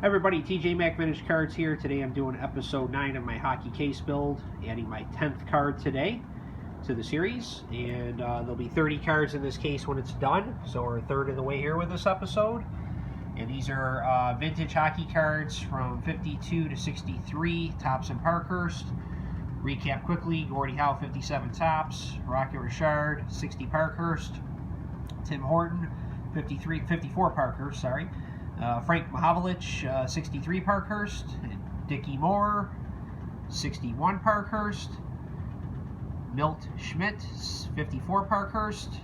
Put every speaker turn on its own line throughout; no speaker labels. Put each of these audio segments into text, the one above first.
Hi everybody, TJ Mac Vintage Cards here. Today I'm doing episode 9 of my hockey case build, adding my 10th card today to the series, and there'll be 30 cards in this case when it's done, so we're a third of the way here with this episode. And these are vintage hockey cards from 52 to 63, Topps and Parkhurst. Recap quickly: Gordie, Howe 57 Topps, Rocket Richard 60 Parkhurst, Tim Horton 54 Parkhurst, sorry. Frank Mahavlich, 63 Parkhurst, Dickie Moore, 61 Parkhurst, Milt Schmidt, 54 Parkhurst,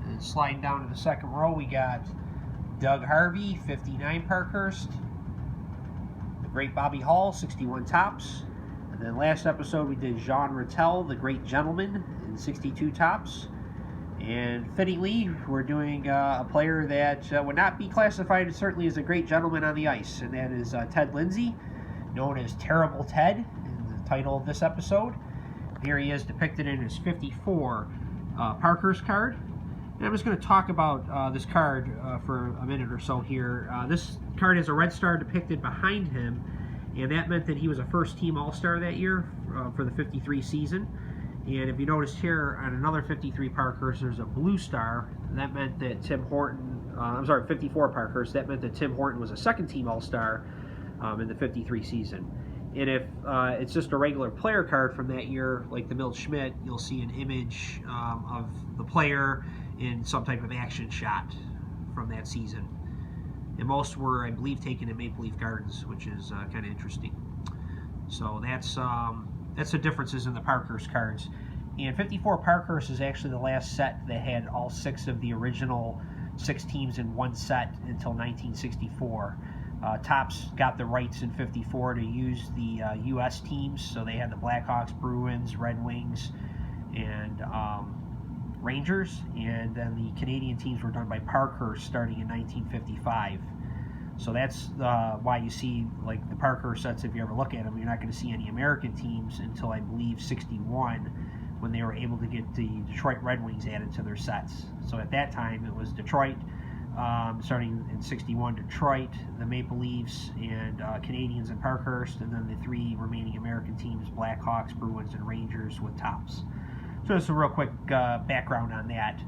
and sliding down to the second row we got Doug Harvey, 59 Parkhurst, the great Bobby Hall, 61 Topps, and then last episode we did Jean Ratelle, the great gentleman, in 62 Topps. And fittingly, we're doing a player that would not be classified certainly as a great gentleman on the ice, and that is Ted Lindsay, known as Terrible Ted, in the title of this episode. Here he is depicted in his 54 Parkhurst card. And I'm just going to talk about this card for a minute or so here. This card has a red star depicted behind him, and that meant that he was a first-team All-Star that year for the 53 season. And if you notice here on another 53 Parkhurst, there's a blue star. That meant that 54 Parkhurst, that meant that Tim Horton was a second-team All-Star in the 53 season. And if it's just a regular player card from that year, like the Milt Schmidt, you'll see an image of the player in some type of action shot from that season. And most were, I believe, taken in Maple Leaf Gardens, which is kind of interesting. So that's the differences in the Parkhurst cards. And 54 Parkhurst is actually the last set that had all 6 of the original 6 teams in one set until 1964. Topps got the rights in 54 to use the U.S. teams, so they had the Blackhawks, Bruins, Red Wings, and Rangers, and then the Canadian teams were done by Parkhurst starting in 1955. So that's why you see, like, the Parkhurst sets, if you ever look at them, you're not going to see any American teams until, I believe, 61, when they were able to get the Detroit Red Wings added to their sets. So at that time, it was Detroit, starting in 61, Detroit, the Maple Leafs, and Canadians and Parkhurst, and then the 3 remaining American teams, Blackhawks, Bruins, and Rangers, with Topps. So just a real quick background on that.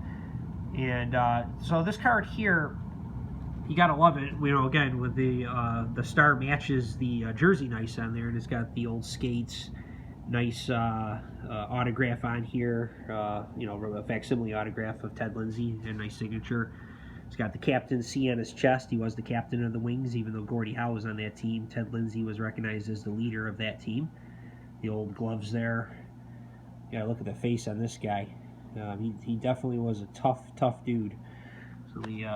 And so this card here, you gotta love it. You know, again, with the star matches the jersey nice on there, and it's got the old skates, nice autograph on here. You know, a facsimile autograph of Ted Lindsay, and nice signature. It's got the captain C on his chest. He was the captain of the Wings, even though Gordie Howe was on that team. Ted Lindsay was recognized as the leader of that team. The old gloves there. You gotta look at the face on this guy. He definitely was a tough dude. So we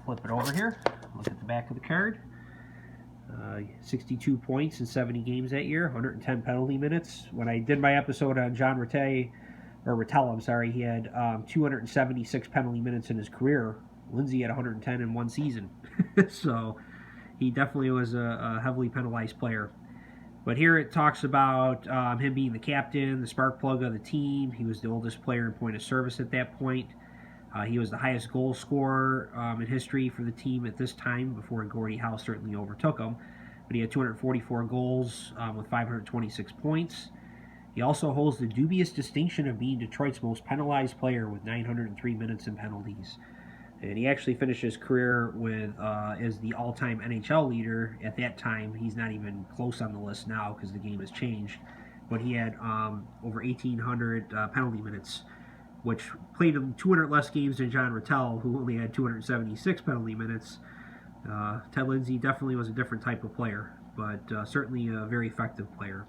flip it over here, look at the back of the card. 62 points in 70 games that year, 110 penalty minutes. When I did my episode on Jean Ratelle, I'm sorry, he had 276 penalty minutes in his career. Lindsey had 110 in one season. So he definitely was a heavily penalized player. But here it talks about him being the captain, the spark plug of the team. He was the oldest player in point of service at that point. He was the highest goal scorer in history for the team at this time, before Gordie Howe certainly overtook him. But he had 244 goals with 526 points. He also holds the dubious distinction of being Detroit's most penalized player with 903 minutes in penalties. And he actually finished his career with as the all-time NHL leader at that time. He's not even close on the list now because the game has changed. But he had over 1,800 penalty minutes, which played him 200 less games than Jean Ratelle, who only had 276 penalty minutes. Ted Lindsay definitely was a different type of player, but certainly a very effective player.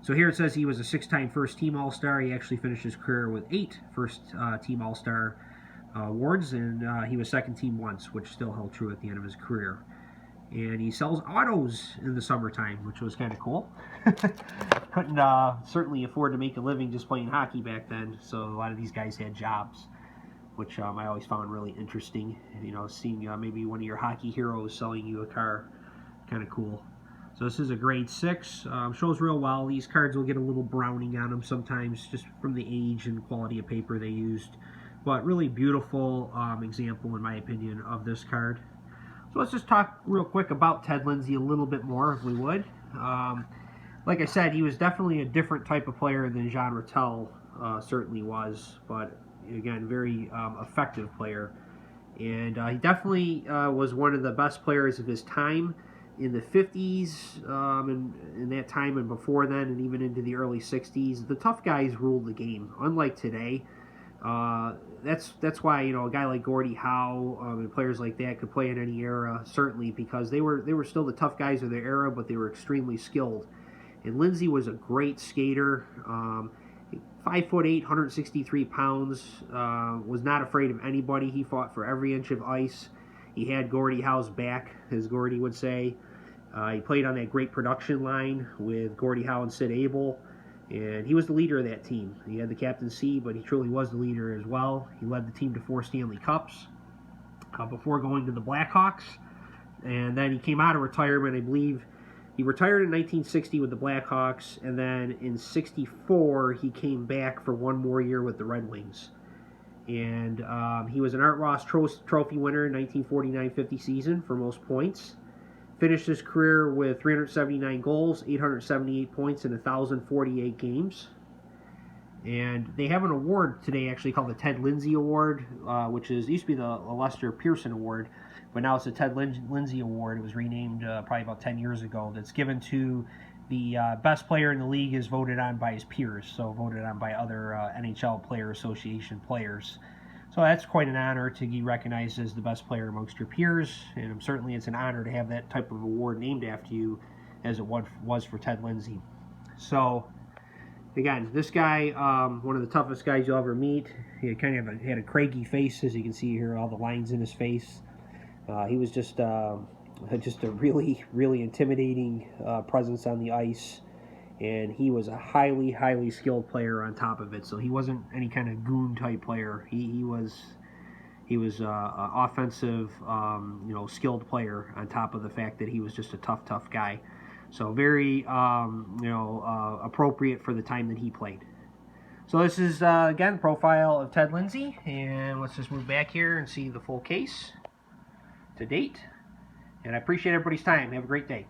So here it says he was a 6-time first-team All-Star. He actually finished his career with 8 first-team All-Star awards, and he was second-team once, which still held true at the end of his career. And he sells autos in the summertime, which was kind of cool. Couldn't certainly afford to make a living just playing hockey back then, so a lot of these guys had jobs, which I always found really interesting. You know, seeing maybe one of your hockey heroes selling you a car, kind of cool. So this is a grade 6. Shows real well. These cards will get a little browning on them sometimes, just from the age and quality of paper they used. But really beautiful example, in my opinion, of this card. So let's just talk real quick about Ted Lindsay a little bit more, if we would. Like I said, he was definitely a different type of player than Jean Ratelle certainly was, but again, very effective player. And he definitely was one of the best players of his time in the 50s, and in that time and before then, and even into the early 60s. The tough guys ruled the game, unlike today. That's why, you know, a guy like Gordie, Howe, and players like that could play in any era, certainly, because they were still the tough guys of their era, but they were extremely skilled. And Lindsey was a great skater. 5'8", 163 pounds, was not afraid of anybody. He fought for every inch of ice. He had Gordie Howe's back, as Gordie would say. He played on that great production line with Gordie Howe and Sid Abel, and he was the leader of that team. He had the captaincy, but he truly was the leader as well. He led the team to 4 Stanley Cups before going to the Blackhawks, and then he came out of retirement. I believe he retired in 1960 with the Blackhawks, and then in '64 he came back for one more year with the Red Wings. And he was an Art Ross Trophy winner in 1949-50 season for most points. Finished his career with 379 goals, 878 points in 1,048 games. And they have an award today actually called the Ted Lindsay Award, which used to be the Lester Pearson Award, but now it's the Ted Lindsay Award. It was renamed probably about 10 years ago. That's given to the best player in the league, is voted on by his peers, so voted on by other NHL Player Association players. So that's quite an honor to be recognized as the best player amongst your peers, and certainly it's an honor to have that type of award named after you, as it was for Ted Lindsay. So again, this guy, one of the toughest guys you'll ever meet. He had a craggy face, as you can see here, all the lines in his face. He was just a really, really intimidating presence on the ice, and he was a highly, highly skilled player on top of it. So he wasn't any kind of goon type player. He was an offensive, skilled player on top of the fact that he was just a tough guy. So very, appropriate for the time that he played. So this is, again, profile of Ted Lindsay, and let's just move back here and see the full case to date. And I appreciate everybody's time. Have a great day.